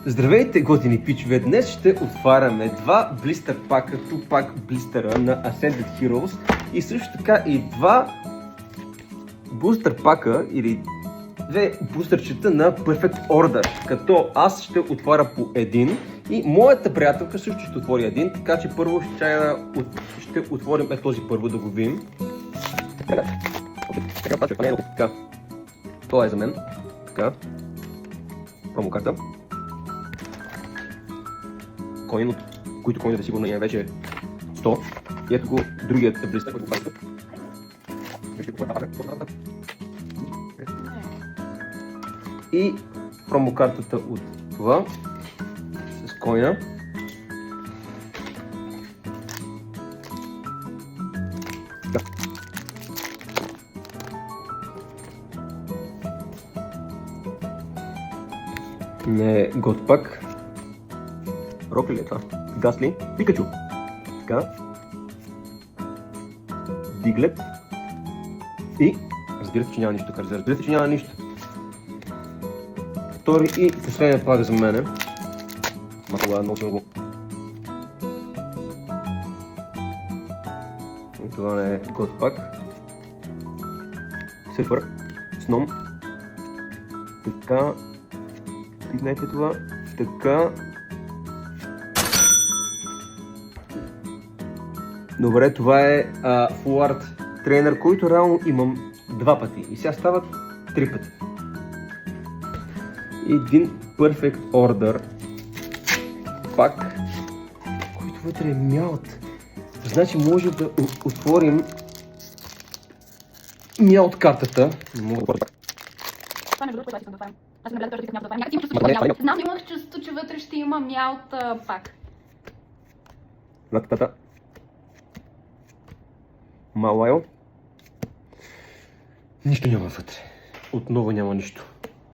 Здравейте, готини пичове! Днес ще отваряме два блистър пака, Tupac блистъра на Ascended Heroes и също така и два бустър пака или две бустърчета на Perfect Order, като аз ще отваря по един и моята приятелка също ще отвори един, така че първо ще отворим този първо да го видим. Така. Това е за мен. Така. Промокарта. Коин, от които коините сигурно има вече 100. И ето го другият блистър, който прави тук. И промокартата от това с коина. Да. Не е Godpack. Рок ли е това? Гасли? Пикачу. Така. Диглет. И разбира се, че няма нищо. Разбира се, че няма нищо. Втори и последния пак за мене. Ма това много съм го. И това не е Godpack. Супер. Сном. Така. Пипнете това. Така. Добре, това е Full Art тренер, който реално имам два пъти и сега стават три пъти. Един Perfect Order пак, който вътре е мялт. Значи може да отворим мялт картата. Това между другото, искам да отварям. Аз не гледам, че няма да отварям. Някак си имам чувство, знам, имах чувство, че вътре ще има мялт пак. Лактата. Малайо. Нищо няма вътре. Отново няма нищо.